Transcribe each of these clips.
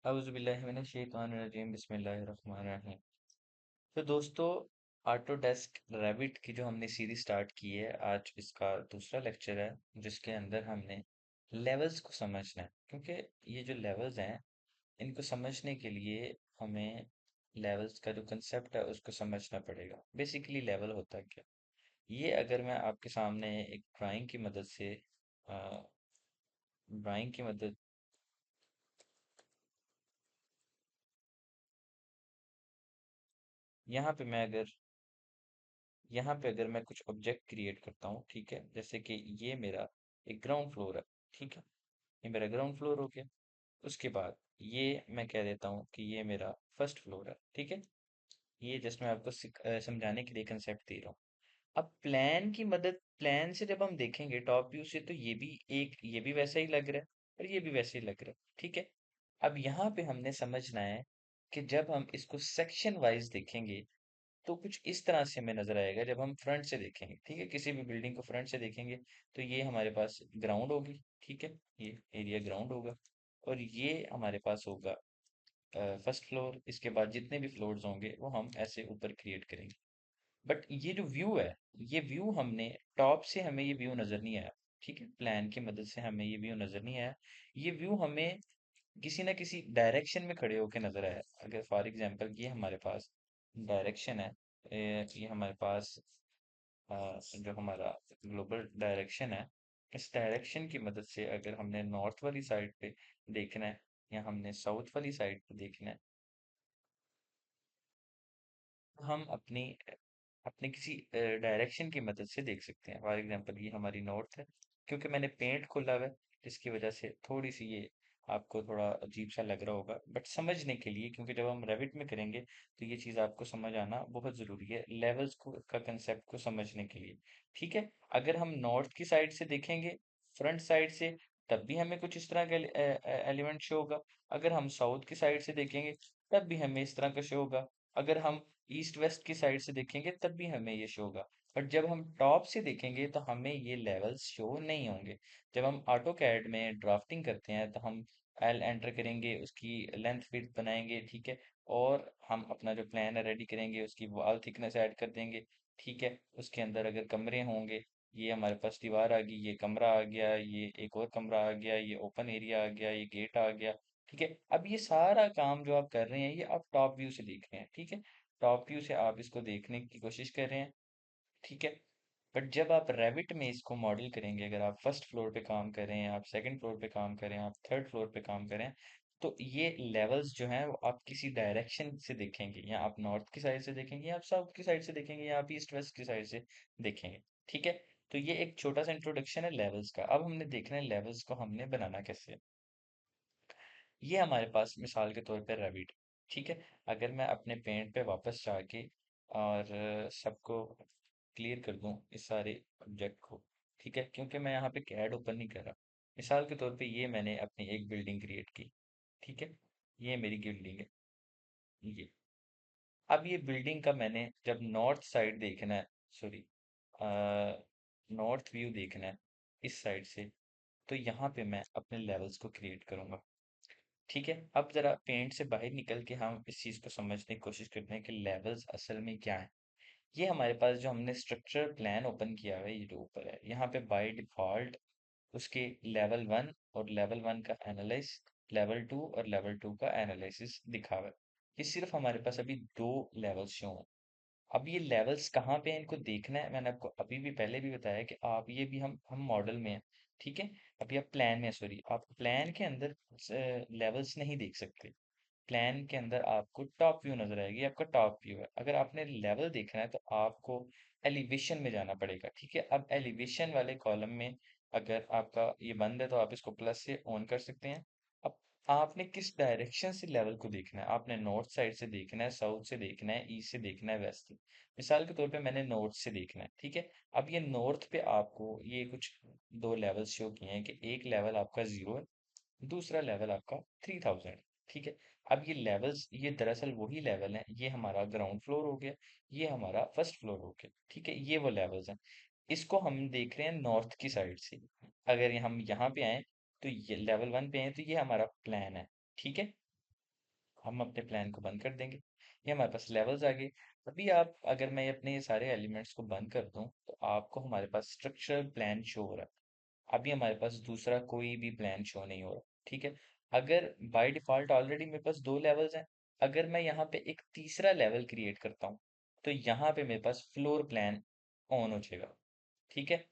अऊज़ुबिल्लाहिमिनश्शैतानिर्रजीम बिस्मिल्लाहिर्रहमानिर्रहीम। तो दोस्तों, ऑटोडेस्क रैबिट की जो हमने सीरीज स्टार्ट की है, आज इसका दूसरा लेक्चर है जिसके अंदर हमने लेवल्स को समझना है। क्योंकि ये जो लेवल्स हैं, इनको समझने के लिए हमें लेवल्स का जो कंसेप्ट है उसको समझना पड़ेगा। बेसिकली लेवल होता है क्या, ये अगर मैं आपके सामने एक ड्राइंग की मदद यहाँ पे मैं अगर यहाँ पे अगर मैं कुछ ऑब्जेक्ट क्रिएट करता हूँ, ठीक है, जैसे कि ये मेरा एक ग्राउंड फ्लोर है, ठीक है, ये मेरा ग्राउंड फ्लोर हो गया। उसके बाद ये मैं कह देता हूँ कि ये मेरा फर्स्ट फ्लोर है, ठीक है। ये जस्ट मैं आपको समझाने के लिए कंसेप्ट दे रहा हूँ। अब प्लान से जब हम देखेंगे टॉप व्यू से, तो ये भी वैसा ही लग रहा है और ये भी वैसे ही लग रहा है, ठीक है। अब यहाँ पे हमने समझना है कि जब हम इसको सेक्शन वाइज देखेंगे तो कुछ इस तरह से हमें नजर आएगा। जब हम फ्रंट से देखेंगे, ठीक है, किसी भी बिल्डिंग को फ्रंट से देखेंगे, तो ये हमारे पास ग्राउंड होगी, ठीक है, ये एरिया ग्राउंड होगा। और ये हमारे पास होगा फर्स्ट फ्लोर। इसके बाद जितने भी फ्लोर्स होंगे वो हम ऐसे ऊपर क्रिएट करेंगे। बट ये जो व्यू है, ये व्यू हमने टॉप से हमें ये व्यू नजर नहीं आया, ठीक है, प्लान की मदद से हमें ये व्यू नजर नहीं आया। ये व्यू हमें किसी ना किसी डायरेक्शन में खड़े होकर नजर आया। अगर फॉर एग्जांपल ये हमारे पास डायरेक्शन है, ये हमारे पास जो हमारा ग्लोबल डायरेक्शन है, इस डायरेक्शन की मदद से अगर हमने नॉर्थ वाली साइड पे देखना है या हमने साउथ वाली साइड पे देखना है, तो हम अपनी अपने किसी डायरेक्शन की मदद से देख सकते हैं। फॉर एग्जांपल ये हमारी नॉर्थ है। क्योंकि मैंने पेंट खोला हुआ है, इसकी वजह से थोड़ी सी ये आपको थोड़ा अजीब सा लग रहा होगा, बट समझने के लिए, क्योंकि जब हम रेविट में करेंगे तो ये चीज़ आपको समझ आना बहुत ज़रूरी है लेवल्स को का कंसेप्ट को समझने के लिए, ठीक है। अगर हम नॉर्थ की साइड से देखेंगे, फ्रंट साइड से, तब भी हमें कुछ इस तरह का एलिमेंट शो होगा। अगर हम साउथ की साइड से देखेंगे, तब भी हमें इस तरह का शो होगा। अगर हम ईस्ट वेस्ट की साइड से देखेंगे, तब भी हमें ये शो होगा। बट जब हम टॉप से देखेंगे तो हमें ये लेवल्स शो नहीं होंगे। जब हम ऑटो कैड में ड्राफ्टिंग करते हैं तो हम एल एंटर करेंगे, उसकी लेंथ विड्थ बनाएंगे, ठीक है, और हम अपना जो प्लान है रेडी करेंगे, उसकी वॉल थिकनेस ऐड कर देंगे, ठीक है। उसके अंदर अगर कमरे होंगे, ये हमारे पास दीवार आ गई, ये कमरा आ गया, ये एक और कमरा आ गया, ये ओपन एरिया आ गया, ये गेट आ गया, ठीक है। अब ये सारा काम जो आप कर रहे हैं, ये आप टॉप व्यू से देख रहे हैं, ठीक है। टॉप व्यू से आप इसको देखने की कोशिश कर रहे हैं, ठीक है। बट जब आप रेविट में इसको मॉडल करेंगे, अगर आप फर्स्ट फ्लोर पे काम कर रहे हैं, आप सेकंड फ्लोर पे काम कर रहे हैं, आप थर्ड फ्लोर पे काम कर रहे हैं, तो ये लेवल्स जो हैं वो आप किसी डायरेक्शन से देखेंगे, या आप नॉर्थ की साइड से देखेंगे, या आप साउथ की साइड से देखेंगे, या आप ईस्ट वेस्ट की साइड से देखेंगे, ठीक है। तो ये एक छोटा सा इंट्रोडक्शन है लेवल्स का। अब हमने देखना है लेवल्स को हमने बनाना कैसे है। ये हमारे पास मिसाल के तौर पे रेविट, ठीक है। अगर मैं अपने पेंट पे वापस जाके और सबको क्लियर कर दूं इस सारे ऑब्जेक्ट को, ठीक है, क्योंकि मैं यहाँ पे कैड ओपन नहीं कर रहा। मिसाल के तौर पे ये मैंने अपनी एक बिल्डिंग क्रिएट की, ठीक है, ये मेरी बिल्डिंग है, ये। अब ये बिल्डिंग का मैंने जब नॉर्थ साइड देखना है, सॉरी, नॉर्थ व्यू देखना है इस साइड से, तो यहाँ पे मैं अपने लेवल्स को क्रिएट करूंगा, ठीक है। अब जरा पेंट से बाहर निकल के हम इस चीज़ को समझने की कोशिश करते हैं कि लेवल्स असल में क्या है। ये हमारे पास जो हमने स्ट्रक्चर प्लान ओपन किया हुआ है, ये जो ऊपर है, यहाँ पे बाय डिफॉल्ट उसके लेवल वन और लेवल वन का एनालिस, लेवल टू और लेवल टू का एनालिसिस दिखा हुआ है। ये सिर्फ हमारे पास अभी दो लेवल्स शो हैं। अब ये लेवल्स कहाँ पे हैं, इनको देखना है। मैंने आपको अभी भी पहले भी बताया कि आप ये भी हम मॉडल में हैं, ठीक है। अभी आप प्लान में, सॉरी, आप प्लान के अंदर लेवल्स नहीं देख सकते। प्लान के अंदर आपको टॉप व्यू नजर आएगी, आपका टॉप व्यू है। अगर आपने लेवल देखना है तो आपको एलिवेशन में जाना पड़ेगा, ठीक है। अब एलिवेशन वाले कॉलम में अगर आपका ये बंद है तो आप इसको प्लस से ऑन कर सकते हैं। अब आपने किस डायरेक्शन से लेवल को देखना है, आपने नॉर्थ साइड से देखना है, साउथ से देखना है, ईस्ट से देखना है, वेस्ट से। मिसाल के तौर पे मैंने नॉर्थ से देखना है, ठीक है। अब ये नॉर्थ पे आपको ये कुछ दो लेवल शो किए हैं कि एक लेवल आपका 0 है, दूसरा लेवल आपका 3000, ठीक है। अब ये लेवल्स, ये दरअसल वही लेवल हैं। ये हमारा ग्राउंड फ्लोर हो गया, ये हमारा फर्स्ट फ्लोर हो गया, ठीक है, ये वो लेवल्स हैं। इसको हम देख रहे हैं नॉर्थ की साइड से। अगर हम यहाँ पे आए तो ये लेवल वन पे हैं, तो ये हमारा प्लान है, ठीक है। हम अपने प्लान को बंद कर देंगे। ये हमारे पास लेवल्स आ गए। अभी आप अगर मैं अपने ये सारे एलिमेंट्स को बंद कर दूं तो आपको हमारे पास स्ट्रक्चरल प्लान शो हो रहा है। अभी हमारे पास दूसरा कोई भी प्लान शो नहीं हो रहा, ठीक है। अगर बाय डिफॉल्ट ऑलरेडी मेरे पास दो लेवल्स हैं, अगर मैं यहाँ पे एक तीसरा लेवल क्रिएट करता हूँ तो यहाँ पे मेरे पास फ्लोर प्लान ऑन हो जाएगा, ठीक है।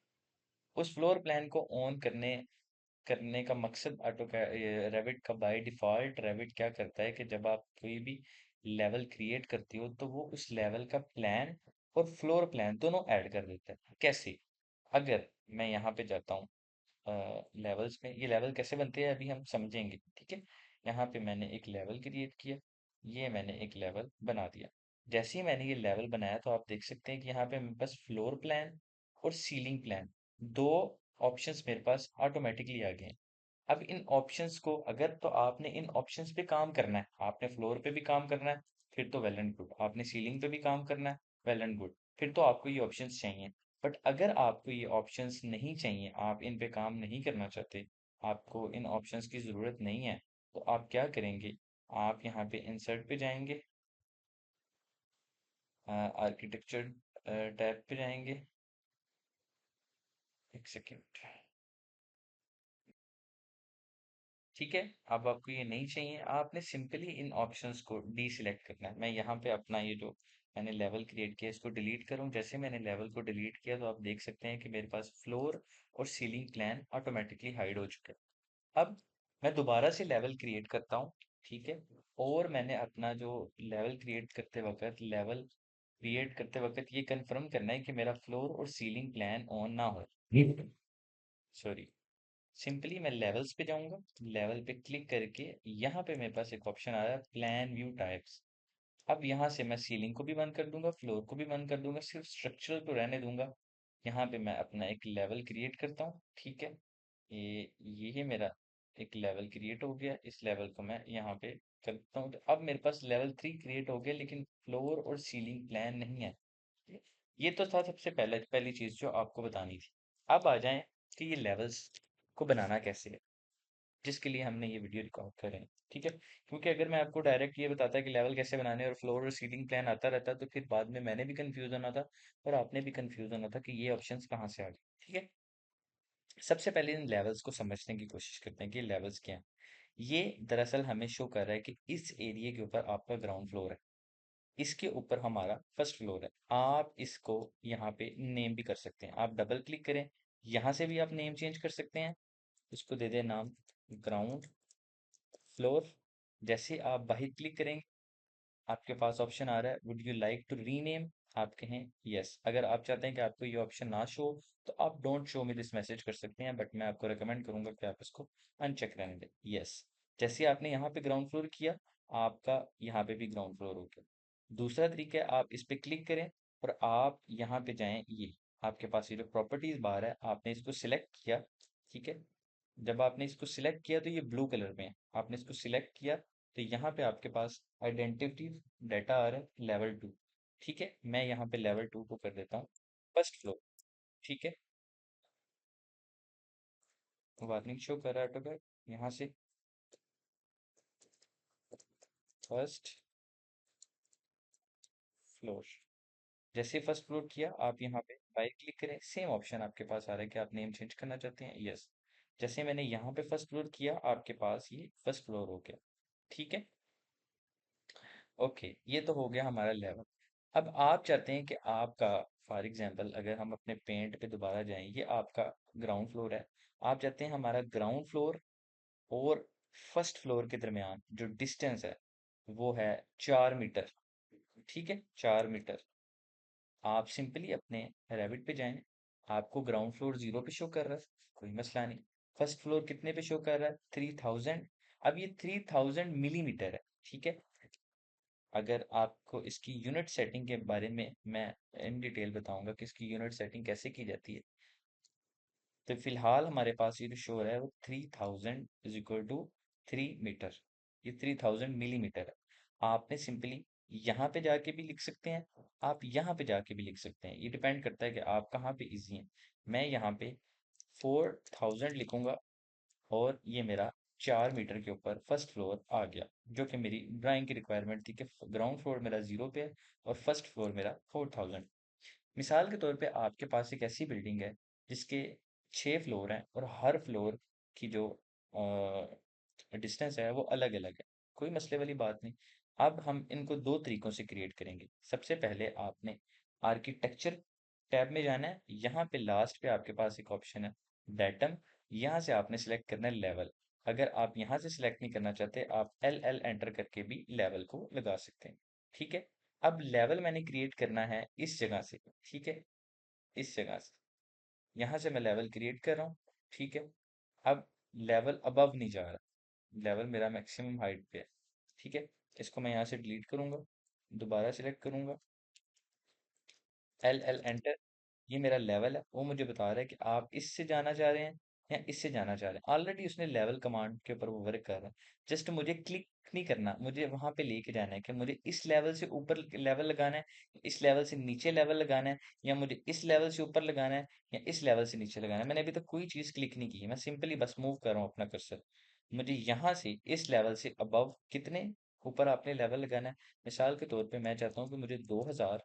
उस फ्लोर प्लान को ऑन करने करने का मकसद ऑटो रेविट का बाय डिफॉल्ट रेविट क्या करता है कि जब आप कोई भी लेवल क्रिएट करती हो तो वो उस लेवल का प्लान और फ्लोर प्लान दोनों ऐड कर देता है। कैसे? अगर मैं यहाँ पे जाता हूँ लेवल्स में, ये लेवल कैसे बनते हैं अभी हम समझेंगे, ठीक है। यहाँ पे मैंने एक लेवल क्रिएट किया, ये मैंने एक लेवल बना दिया। जैसे ही मैंने ये लेवल बनाया तो आप देख सकते हैं कि यहाँ पे मेरे पास फ्लोर प्लान और सीलिंग प्लान दो ऑप्शंस मेरे पास ऑटोमेटिकली आ गए हैं। अब इन ऑप्शंस को अगर तो आपने इन ऑप्शंस पे काम करना है, आपने फ्लोर पे भी काम करना है, फिर तो वेल एंड गुड। आपने सीलिंग पे भी काम करना है, वेल एंड गुड। फिर तो आपको ये ऑप्शंस चाहिए। बट अगर आपको ये ऑप्शंस नहीं चाहिए, आप इन पे काम नहीं करना चाहते, आपको इन ऑप्शंस की ज़रूरत नहीं है, तो आप क्या करेंगे? आप यहाँ पे इंसर्ट पे जाएंगे, आर्किटेक्चर टैब पे जाएंगे। एक सेकेंड, ठीक है। अब आपको ये नहीं चाहिए, आपने सिंपली इन ऑप्शंस को डीसिलेक्ट करना है। मैं यहाँ पे अपना ये जो मैंने लेवल क्रिएट किया इसको डिलीट करूँ। जैसे मैंने लेवल को डिलीट किया तो आप देख सकते हैं कि मेरे पास फ्लोर और सीलिंग प्लान ऑटोमेटिकली हाइड हो चुके हैं। अब मैं दोबारा से लेवल क्रिएट करता हूँ, ठीक है। और मैंने अपना जो लेवल क्रिएट करते वक्त ये कंफर्म करना है कि मेरा फ्लोर और सीलिंग प्लान ऑन ना हो। सॉरी, सिंपली मैं लेवल्स पे जाऊंगा, लेवल पे क्लिक करके यहाँ पे मेरे पास एक ऑप्शन आ रहा है प्लान व्यू टाइप्स। अब यहाँ से मैं सीलिंग को भी बंद कर दूंगा, फ्लोर को भी बंद कर दूंगा, सिर्फ स्ट्रक्चरल को रहने दूंगा। यहाँ पे मैं अपना एक लेवल क्रिएट करता हूँ, ठीक है। ये मेरा एक लेवल क्रिएट हो गया। इस लेवल को मैं यहाँ पे करता हूँ तो अब मेरे पास लेवल 3 क्रिएट हो गया, लेकिन फ्लोर और सीलिंग प्लान नहीं है। ये तो था सबसे पहली चीज जो आपको बतानी थी। अब आ जाएं कि ये लेवल्स को बनाना कैसे है, जिसके लिए हमने ये वीडियो रिकॉर्ड कर रहे हैं, ठीक है। क्योंकि अगर मैं आपको डायरेक्ट ये बताता कि लेवल कैसे बनाने हैं और फ्लोर और सीलिंग प्लान आता रहता तो फिर बाद में मैंने भी कंफ्यूज होना था और आपने भी कंफ्यूज होना था कि ये ऑप्शंस कहाँ से आ गए, ठीक है। सबसे पहले इन लेवल्स को समझने की कोशिश करते हैं कि लेवल्स क्या हैं। ये दरअसल हमें शो कर रहा है कि इस एरिया के ऊपर आपका ग्राउंड फ्लोर है, इसके ऊपर हमारा फर्स्ट फ्लोर है। आप इसको यहाँ पे नेम भी कर सकते हैं। आप डबल क्लिक करें, यहाँ से भी आप नेम चेंज कर सकते हैं। इसको दे दें नाम ग्राउंड फ्लोर। जैसे आप बाहर क्लिक करेंगे आपके पास ऑप्शन आ रहा है would you like to rename. आप कहें यस। अगर आप चाहते हैं कि आपको ये ऑप्शन ना शो तो आप डोंट शो में दिस मैसेज कर सकते हैं, बट मैं आपको रिकमेंड करूंगा कि आप इसको अनचेक रहने दें, यस। जैसे आपने यहाँ पे ग्राउंड फ्लोर किया, आपका यहाँ पे भी ग्राउंड फ्लोर हो गया। दूसरा तरीका है, आप इस पे क्लिक करें और आप यहाँ पे जाएं, ये आपके पास ये जो प्रॉपर्टीज बार है आपने इसको सिलेक्ट किया, ठीक है। जब आपने इसको सिलेक्ट किया तो ये ब्लू कलर में है, आपने इसको सिलेक्ट किया तो यहाँ पे आपके पास आइडेंटिटी डाटा आ रहा है लेवल 2, ठीक है। मैं यहाँ पे लेवल 2 को कर देता हूँ फर्स्ट फ्लोर, ठीक है। वार्निंग शो कर रहा है ऑटोकैड यहाँ से फर्स्ट फ्लोर। जैसे फर्स्ट फ्लोर किया आप यहाँ पे राइट क्लिक करें, सेम ऑप्शन आपके पास आ रहा है कि आप नेम चेंज करना चाहते हैं, यस। जैसे मैंने यहाँ पे फर्स्ट फ्लोर किया आपके पास ये फर्स्ट फ्लोर हो गया, ठीक है। ओके, ये तो हो गया हमारा लेवल। अब आप चाहते हैं कि आपका, फॉर एग्जांपल अगर हम अपने पेंट पे दोबारा जाएं, ये आपका ग्राउंड फ्लोर है। आप चाहते हैं हमारा ग्राउंड फ्लोर और फर्स्ट फ्लोर के दरमियान जो डिस्टेंस है वो है 4 मीटर, ठीक है, 4 मीटर। आप सिंपली अपने रैबिट पे जाएं, आपको ग्राउंड फ्लोर 0 पे शो कर रहा है, कोई मसला नहीं। फर्स्ट फ्लोर कितने पे शो कर रहा है? 3000। अब ये 3000 मिलीमीटर है, ठीक है। अगर आपको इसकी यूनिट सेटिंग के बारे में मैं इन डिटेल बताऊंगा कि इसकी यूनिट सेटिंग कैसे की जाती है। तो फिलहाल हमारे पास ये जो शो है वो 3000 = 3 मीटर। ये 3000 मिलीमीटर है। आपने सिंपली यहाँ पे जाके भी लिख सकते हैं, आप यहाँ पे जाके भी लिख सकते हैं, ये डिपेंड करता है कि आप कहाँ पे इजी हैं। मैं यहाँ पे 4000 लिखूंगा और ये मेरा 4 मीटर के ऊपर फर्स्ट फ्लोर आ गया, जो कि मेरी ड्राइंग की रिक्वायरमेंट थी कि ग्राउंड फ्लोर मेरा 0 पे है और फर्स्ट फ्लोर मेरा 4000। मिसाल के तौर पे आपके पास एक ऐसी बिल्डिंग है जिसके 6 फ्लोर हैं और हर फ्लोर की जो डिस्टेंस है वो अलग अलग है, कोई मसले वाली बात नहीं। अब हम इनको दो तरीकों से क्रिएट करेंगे। सबसे पहले आपने आर्किटेक्चर टैब में जाना है, यहाँ पे लास्ट पे आपके पास एक ऑप्शन है डेटम, यहाँ से आपने सेलेक्ट करना है लेवल। अगर आप यहाँ से सिलेक्ट नहीं करना चाहते, आप एल एल एंटर करके भी लेवल को लगा सकते हैं। ठीक है। अब लेवल मैंने क्रिएट करना है इस जगह से। ठीक है, इस जगह से यहाँ से मैं लेवल क्रिएट कर रहा हूँ। ठीक है। अब लेवल अबव नहीं जा रहा, लेवल मेरा मैक्सिमम हाइट पे है। ठीक है। इसको मैं यहाँ से डिलीट करूंगा, दोबारा सिलेक्ट करूंगा, एल एल एंटर। ये मेरा लेवल है, वो मुझे बता रहा है कि आप इससे जाना चाह रहे हैं या इससे जाना चाह रहे हैं। ऑलरेडी उसने लेवल कमांड के ऊपर वो वर्क कर रहा है। जस्ट मुझे क्लिक नहीं करना, मुझे वहां पे लेके जाना है कि मुझे इस लेवल से ऊपर लेवल लगाना है, इस लेवल से नीचे लेवल लगाना है, या मुझे इस लेवल से ऊपर लगाना है या इस लेवल से नीचे लगाना है। मैंने अभी तक कोई चीज क्लिक नहीं की है, मैं सिंपली बस मूव कर रहा हूँ अपना कर्सर। मुझे यहाँ से इस लेवल से अबव कितने ऊपर आपने लेवल लगाना है। मिसाल के तौर पे मैं चाहता हूँ कि मुझे 2000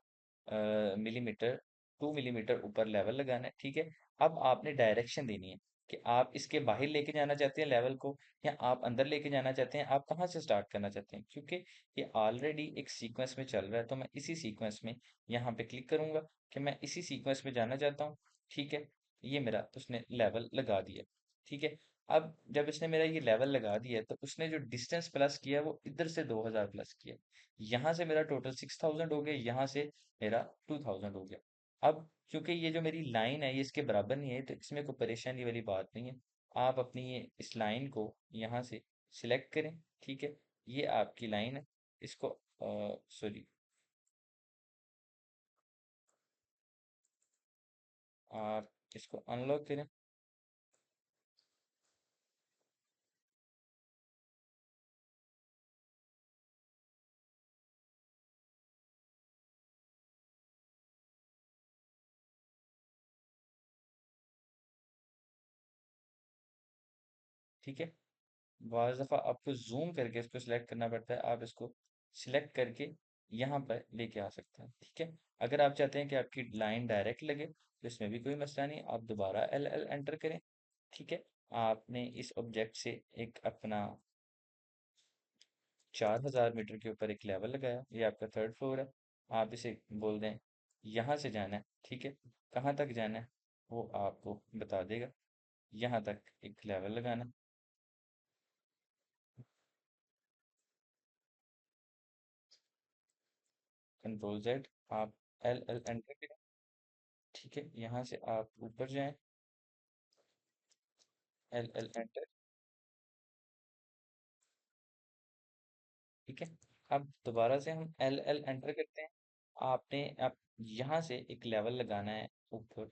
मिलीमीटर, 2 मिलीमीटर ऊपर लेवल लगाना है। ठीक है। अब आपने डायरेक्शन देनी है कि आप इसके बाहर लेके जाना चाहते हैं लेवल को, या आप अंदर लेके जाना चाहते हैं, आप कहाँ से स्टार्ट करना चाहते हैं। क्योंकि ये ऑलरेडी एक सीक्वेंस में चल रहा है, तो मैं इसी सीक्वेंस में यहाँ पे क्लिक करूंगा कि मैं इसी सीक्वेंस में जाना चाहता हूँ। ठीक है। ये मेरा उसने लेवल लगा दिया। ठीक है। अब जब इसने मेरा ये लेवल लगा दिया, तो उसने जो डिस्टेंस प्लस किया वो इधर से 2000 प्लस किया। यहाँ से मेरा टोटल 6000 हो गया, यहाँ से मेरा 2000 हो गया। अब क्योंकि ये जो मेरी लाइन है ये इसके बराबर नहीं है, तो इसमें कोई परेशानी वाली बात नहीं है। आप अपनी ये इस लाइन को यहाँ से सिलेक्ट करें। ठीक है। ये आपकी लाइन है। इसको सॉरी, आप इसको अनलॉक करें। ठीक है। बाज़ दफ़ा आपको जूम करके इसको सिलेक्ट करना पड़ता है, आप इसको सिलेक्ट करके यहाँ पर लेके आ सकते हैं। ठीक है। अगर आप चाहते हैं कि आपकी लाइन डायरेक्ट लगे, तो इसमें भी कोई मसला नहीं, आप दोबारा एल एल एंटर करें। ठीक है। आपने इस ऑब्जेक्ट से एक अपना 4000 मीटर के ऊपर एक लेवल लगाया, ये आपका थर्ड फ्लोर है। आप इसे बोल दें यहाँ से जाना है। ठीक है। कहाँ तक जाना है वो आपको बता देगा। यहाँ तक एक लेवल लगाना, कंट्रोल जेड, आप एल एल एंटर करें। ठीक है। यहाँ से आप ऊपर जाएं, एल एल एंटर। ठीक है। अब दोबारा से हम एल एल एंटर करते हैं। आपने आप यहाँ से एक लेवल लगाना है ऊपर,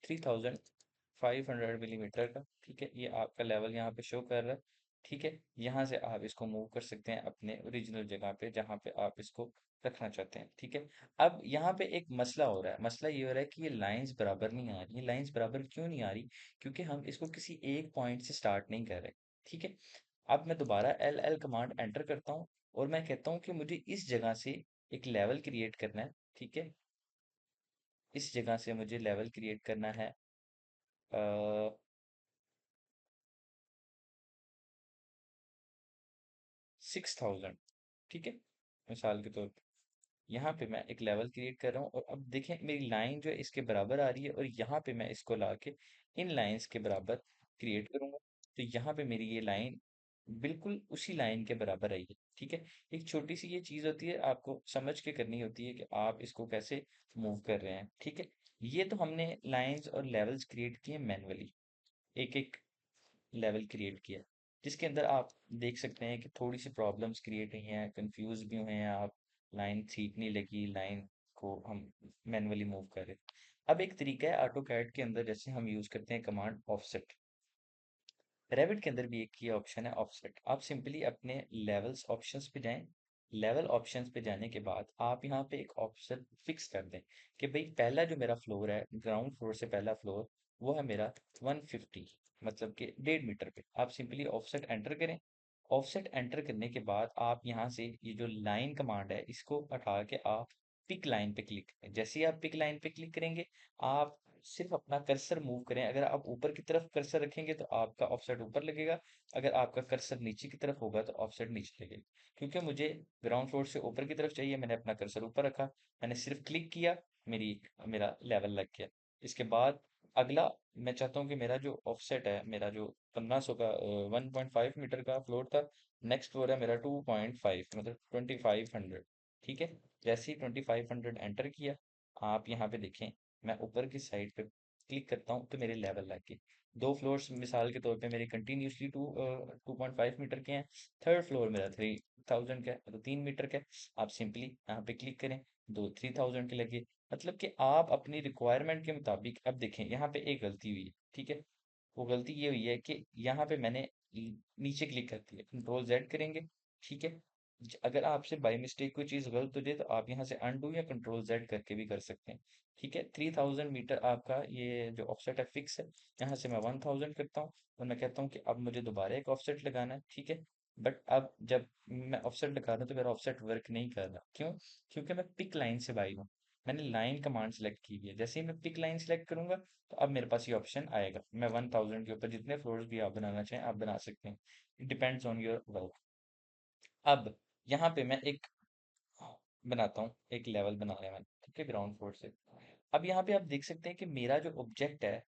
3500 मिलीमीटर का। ठीक है। ये आपका लेवल यहाँ पे शो कर रहा है। ठीक है। यहाँ से आप इसको मूव कर सकते हैं अपने ओरिजिनल जगह पे जहाँ पे आप इसको रखना चाहते हैं। ठीक है। अब यहाँ पे एक मसला हो रहा है, मसला ये हो रहा है कि ये लाइंस बराबर नहीं आ रही। ये लाइंस बराबर क्यों नहीं आ रही? क्योंकि हम इसको किसी एक पॉइंट से स्टार्ट नहीं कर रहे। ठीक है। अब मैं दोबारा एल एल कमांड एंटर करता हूँ और मैं कहता हूँ कि मुझे इस जगह से एक लेवल क्रिएट करना है। ठीक है। इस जगह से मुझे लेवल क्रिएट करना है 6000। ठीक है। मिसाल के तौर पे यहाँ पे मैं एक लेवल क्रिएट कर रहा हूँ, और अब देखें मेरी लाइन जो है इसके बराबर आ रही है, और यहाँ पे मैं इसको लाके इन लाइंस के बराबर क्रिएट करूंगा। तो यहाँ पे मेरी ये लाइन बिल्कुल उसी लाइन के बराबर आई है। ठीक है। एक छोटी सी ये चीज होती है, आपको समझ के करनी होती है कि आप इसको कैसे मूव कर रहे हैं। ठीक है। ये तो हमने लाइंस और लेवल्स क्रिएट किए मैनुअली, एक एक लेवल क्रिएट किया, जिसके अंदर आप देख सकते हैं कि थोड़ी सी प्रॉब्लम्स क्रिएट हुई हैं, कंफ्यूज भी हुए हैं आप, लाइन ठीक नहीं लगी, लाइन को हम मैनुअली मूव कर रहे हैं। अब एक तरीका है ऑटो कैड के अंदर, जैसे हम यूज करते हैं कमांड ऑफसेट। रेविट के अंदर भी एक ये ऑप्शन है ऑफसेट। आप सिंपली अपने लेवल्स ऑप्शंस पे जाएं। लेवल ऑप्शंस पे जाने के बाद आप यहाँ पे एक ऑप्शन फिक्स कर दें कि भाई पहला जो मेरा फ्लोर है, ग्राउंड फ्लोर से पहला फ्लोर, वो है मेरा 150। मतलब कि 1.5 मीटर पे आप सिंपली ऑफसेट एंटर करें। ऑफसेट एंटर करने के बाद आप यहाँ से ये जो लाइन कमांड है इसको उठा के आप पिक लाइन पे क्लिक करें। जैसे ही आप पिक लाइन पे क्लिक करेंगे, आप सिर्फ अपना कर्सर मूव करें। अगर आप ऊपर की तरफ कर्सर रखेंगे तो आपका ऑफसेट ऊपर लगेगा, अगर आपका कर्सर नीचे की तरफ होगा तो ऑफसेट नीचे लगेगा। क्योंकि मुझे ग्राउंड फ्लोर से ऊपर की तरफ चाहिए, मैंने अपना कर्सर ऊपर रखा, मैंने सिर्फ क्लिक किया, मेरी मेरा लेवल लग गया। इसके बाद अगला, मैं चाहता हूँ कि मेरा जो ऑफसेट है, मेरा जो 1500 का 1.5 मीटर का फ्लोर था, नेक्स्ट फ्लोर है मेरा 2.5, मतलब 2500। ठीक है, जैसे ही 2500 एंटर किया, आप यहाँ पे देखें, मैं ऊपर की साइड पे क्लिक करता हूँ तो मेरे लेवल लग गए। दो फ्लोर्स मिसाल के तौर पे मेरे कंटिन्यूसली 2.5 मीटर के हैं, थर्ड फ्लोर मेरा 3000 का है, मतलब 3 मीटर का है। आप सिंपली यहाँ पे क्लिक करें, दो 3000 के लगे। मतलब कि आप अपनी रिक्वायरमेंट के मुताबिक, अब देखें यहाँ पे एक गलती हुई है। ठीक है, वो गलती ये हुई है कि यहाँ पे मैंने नीचे क्लिक कर दिया, कंट्रोल जेड करेंगे। ठीक है, अगर आपसे बाई मिस्टेक कोई चीज़ गलत हो जाए तो आप यहाँ से अनडू या कंट्रोल जेड करके भी कर सकते हैं। ठीक है, 3000 मीटर आपका ये जो ऑफसेट है फिक्स है। यहाँ से मैं 1000 करता हूँ और मैं कहता हूँ कि अब मुझे दोबारा एक ऑफसेट लगाना है। ठीक है, बट अब जब मैं ऑफसेट लगा रहा हूँ तो मेरा ऑफसेट वर्क नहीं कर रहा। क्यों? क्योंकि मैं पिक लाइन से बाई हूँ, मैंने लाइन कमांड सेलेक्ट की हुई है। जैसे ही मैं पिक लाइन सेलेक्ट करूंगा तो अब मेरे पास ये ऑप्शन आएगा। मैं 1000 के ऊपर जितने फ्लोर्स भी आप बनाना चाहें आप बना सकते हैं, it depends on your work. अब यहाँ पे मैं एक बनाता हूँ, एक लेवल बना लिया मैंने, ठीक है, ग्राउंड फ्लोर से। अब यहाँ पे आप देख सकते हैं कि मेरा जो ऑब्जेक्ट है,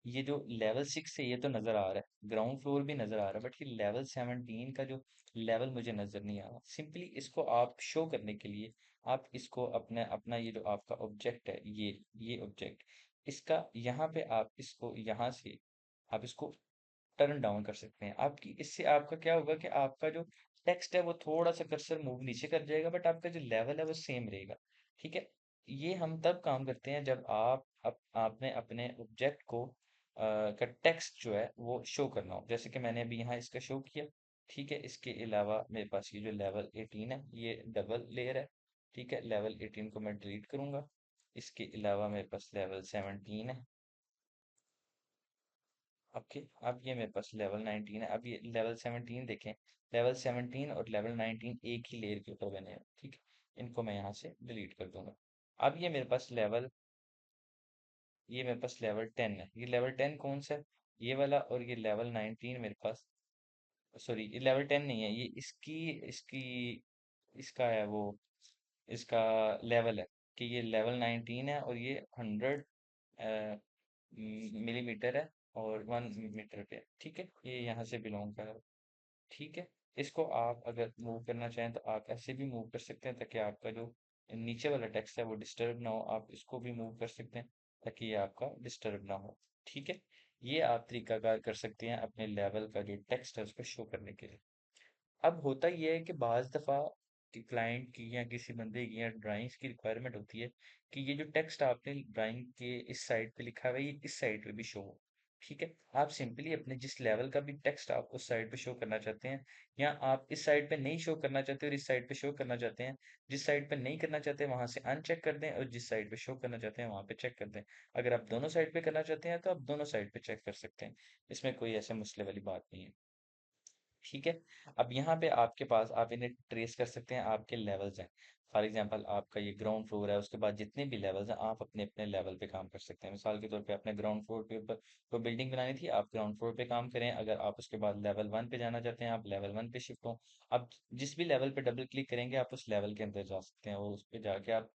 ये जो लेवल 6 है ये तो नज़र आ रहा है, ग्राउंड फ्लोर भी नज़र आ रहा है, बट ये लेवल 17 का जो लेवल मुझे नज़र नहीं आ रहा। सिंपली इसको आप शो करने के लिए आप इसको अपना अपना ये जो आपका ऑब्जेक्ट है, ये ऑब्जेक्ट, इसका यहाँ पे आप इसको यहाँ से आप इसको टर्न डाउन कर सकते हैं। आपकी इससे आपका क्या होगा कि आपका जो टेक्स्ट है वो थोड़ा सा कर्सर मूव नीचे कर जाएगा, बट आपका जो लेवल है वो सेम रहेगा। ठीक है, ये हम तब काम करते हैं जब आपने अपने ऑब्जेक्ट को का टेक्स्ट जो है वो शो करना हो। जैसे कि मैंने अभी यहाँ इसका शो किया। ठीक है, इसके अलावा मेरे पास ये जो लेवल 18 है ये डबल लेयर है। ठीक है, लेवल 18 को मैं डिलीट करूंगा। इसके अलावा मेरे पास लेवल 17 है। ओके, अब ये मेरे पास लेवल 19 है। अब ये लेवल 17 देखें, लेवल 17 और लेवल 19 एक ही लेयर के ऊपर बने हैं। ठीक है, इनको मैं यहाँ से डिलीट कर दूंगा। अब ये मेरे पास लेवल 10 है। ये लेवल 10 कौन सा है? ये वाला। और ये लेवल 19 मेरे पास, सॉरी ये लेवल 10 नहीं है, ये इसकी इसकी इसका है वो, इसका लेवल है कि ये लेवल 19 है और ये 100 मिलीमीटर है और 1 मीटर पे है। ठीक है, ये यहाँ से बिलोंग कर रहा है। ठीक है, इसको आप अगर मूव करना चाहें तो आप ऐसे भी मूव कर सकते हैं ताकि आपका जो नीचे वाला टेक्स्ट है वो डिस्टर्ब ना हो। आप इसको भी मूव कर सकते हैं ताकि ये आपका डिस्टर्ब ना हो। ठीक है, ये आप तरीकाकार कर सकते हैं अपने लेवल का जो टेक्स्ट है उसको शो करने के लिए। अब होता ये है कि बाज़ दफ़ा कि क्लाइंट की या किसी बंदे की या ड्राइंग्स की रिक्वायरमेंट होती है कि ये जो टेक्स्ट आपने ड्राइंग के इस साइड पे लिखा हुआ है ये इस साइड पे भी शो हो। ठीक है, आप सिंपली अपने जिस लेवल का भी टेक्स्ट आप उस साइड पे शो करना चाहते हैं, या आप इस साइड पे नहीं शो करना चाहते और इस साइड पे शो करना चाहते हैं, जिस साइड पे नहीं करना चाहते वहां से अनचेक कर दें और जिस साइड पे शो करना चाहते हैं वहां पे चेक कर दें। अगर आप दोनों साइड पे करना चाहते हैं तो आप दोनों साइड पे चेक कर सकते हैं, इसमें कोई ऐसे मसले वाली बात नहीं है। ठीक है, अब यहाँ पे आपके पास आप इन्हें ट्रेस कर सकते हैं, आपके लेवल्स हैं। फॉर एग्जांपल आपका ये ग्राउंड फ्लोर है, उसके बाद जितने भी लेवल्स हैं आप अपने अपने लेवल पे काम कर सकते हैं। मिसाल के तौर पे आपने ग्राउंड फ्लोर के ऊपर कोई बिल्डिंग बनानी थी, आप ग्राउंड फ्लोर पे काम करें। अगर आप उसके बाद लेवल 1 पे जाना चाहते हैं आप लेवल 1 पे शिफ्ट हो। आप जिस भी लेवल पे डबल क्लिक करेंगे आप उस लेवल के अंदर जा सकते हैं और उस पे जाके आप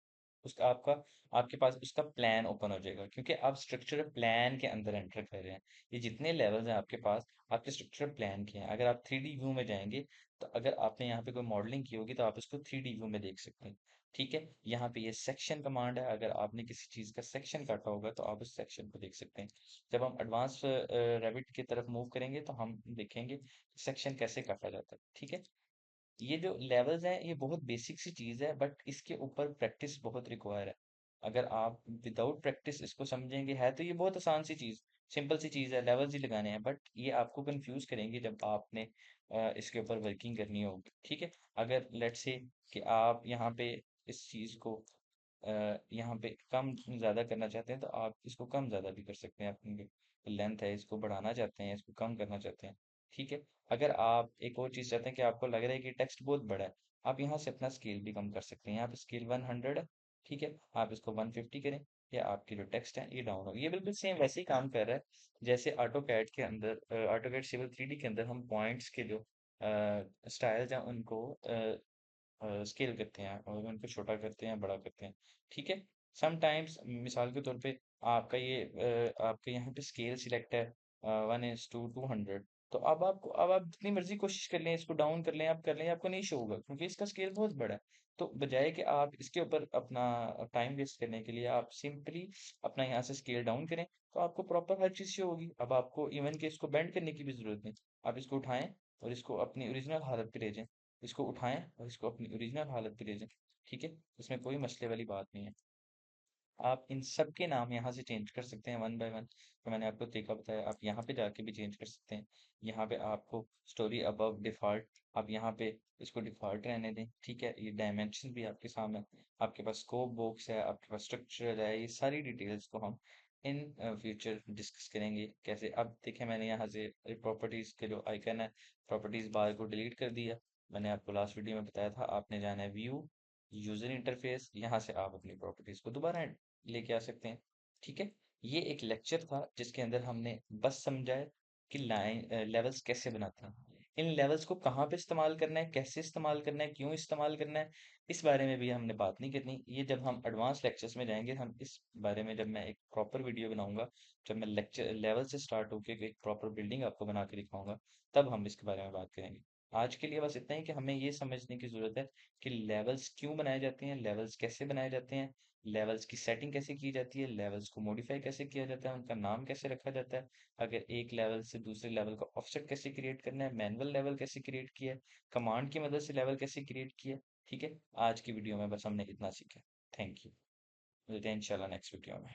उसका आपका आपके पास उसका प्लान ओपन हो जाएगा, क्योंकि आप स्ट्रक्चर प्लान के अंदर एंटर कर रहे हैं। ये जितने लेवल्स हैं आपके पास आपके स्ट्रक्चर प्लान के हैं। अगर आप 3D व्यू में जाएंगे तो अगर आपने यहाँ पे कोई मॉडलिंग की होगी तो आप इसको 3D व्यू में देख सकते हैं। ठीक है, यहाँ पे ये सेक्शन कमांड है, अगर आपने किसी चीज़ का सेक्शन काटा होगा तो आप उस सेक्शन को देख सकते हैं। जब हम एडवांस रेविट की तरफ मूव करेंगे तो हम देखेंगे सेक्शन कैसे काटा जाता है। ठीक है, ये जो लेवल्स हैं ये बहुत बेसिक सी चीज़ है, बट इसके ऊपर प्रैक्टिस बहुत रिक्वायर है। अगर आप विदाउट प्रैक्टिस इसको समझेंगे, है तो ये बहुत आसान सी चीज़, सिंपल सी चीज़ है, लेवल्स ही लगाने हैं, बट ये आपको कंफ्यूज करेंगे जब आपने इसके ऊपर वर्किंग करनी होगी। ठीक है, अगर लेट्स से कि आप यहाँ पे इस चीज़ को यहाँ पे कम ज़्यादा करना चाहते हैं तो आप इसको कम ज़्यादा भी कर सकते हैं। अपनी लेंथ है इसको बढ़ाना चाहते हैं, इसको कम करना चाहते हैं, ठीक है। अगर आप एक और चीज़ चाहते हैं कि आपको लग रहा है कि टेक्स्ट बहुत बड़ा है, आप यहाँ से अपना स्केल भी कम कर सकते हैं। यहाँ पे स्केल 100 है, ठीक है, आप इसको 150 करें, या आपकी जो टेक्स्ट है ये डाउन हो। ये बिल्कुल सेम वैसे ही काम कर रहा है जैसे ऑटो कैड के अंदर, ऑटो कैड सिविल 3D के अंदर हम पॉइंट्स के जो स्टाइल्स हैं उनको स्केल करते हैं और उनको छोटा करते हैं, बड़ा करते हैं, ठीक है। समटाइम्स मिसाल के तौर पे आपके यहाँ पे स्केल सिलेक्ट है 1:200, तो अब आप जितनी मर्जी कोशिश कर लें, इसको डाउन कर लें, आप कर लें, आपको नहीं शो होगा क्योंकि इसका स्केल बहुत बड़ा है। तो बजाय कि आप इसके ऊपर अपना टाइम वेस्ट करने के लिए आप सिंपली अपना यहाँ से स्केल डाउन करें, तो आपको प्रॉपर हर चीज़ शो होगी। अब आपको इवन के इसको बेंड करने की भी जरूरत नहीं। आप इसको उठाएं और इसको अपनी ओरिजिनल हालत पे ले जाएं, इसको उठाएं और इसको अपनी ओरिजिनल हालत पे ले जाएं, ठीक है। इसमें कोई मसले वाली बात नहीं है। आप इन सब के नाम यहाँ से चेंज कर सकते हैं वन बाय वन। तो मैंने आपको तरीका बताया, आप यहाँ पे जाके भी चेंज कर सकते हैं। यहाँ पे आपको स्टोरी अबव डिफॉल्ट, आप यहाँ पे इसको डिफॉल्ट रहने दें, ठीक है। ये डायमेंशन भी आपके सामने, आपके पास स्कोप बॉक्स है, आपके पास स्ट्रक्चर है, ये सारी डिटेल्स को हम इन फ्यूचर डिस्कस करेंगे कैसे। अब देखें मैंने यहाँ से प्रॉपर्टीज के जो आइकन है, प्रॉपर्टीज बार को डिलीट कर दिया। मैंने आपको लास्ट वीडियो में बताया था आपने जाना है व्यू, यूजर इंटरफेस, यहाँ से आप अपनी प्रॉपर्टीज को दोबारा लेके आ सकते हैं, ठीक है। ये एक लेक्चर था जिसके अंदर हमने बस समझाया कि लाइन लेवल्स कैसे बनाते हैं, इन लेवल्स को कहाँ पे इस्तेमाल करना है, कैसे इस्तेमाल करना है, क्यों इस्तेमाल करना है, इस बारे में भी हमने बात नहीं करनी। ये जब हम एडवांस लेक्चर्स में जाएंगे, हम इस बारे में जब मैं एक प्रॉपर वीडियो बनाऊंगा, जब मैं लेक्चर लेवल से स्टार्ट होकर एक प्रॉपर बिल्डिंग आपको बना के दिखाऊंगा, तब हम इसके बारे में बात करेंगे। आज के लिए बस इतना ही कि हमें ये समझने की जरूरत है कि लेवल्स क्यों बनाए जाते हैं, लेवल्स कैसे बनाए जाते हैं, लेवल्स की सेटिंग कैसे की जाती है, लेवल्स को मॉडिफाई कैसे किया जाता है, उनका नाम कैसे रखा जाता है, अगर एक लेवल से दूसरे लेवल का ऑफसेट कैसे क्रिएट करना है, मैनुअल लेवल कैसे क्रिएट किया है, कमांड की मदद से लेवल कैसे क्रिएट किया है, ठीक है। आज की वीडियो में बस हमने इतना सीखा। Thank you. मिलते हैं इंशाल्लाह नेक्स्ट वीडियो में।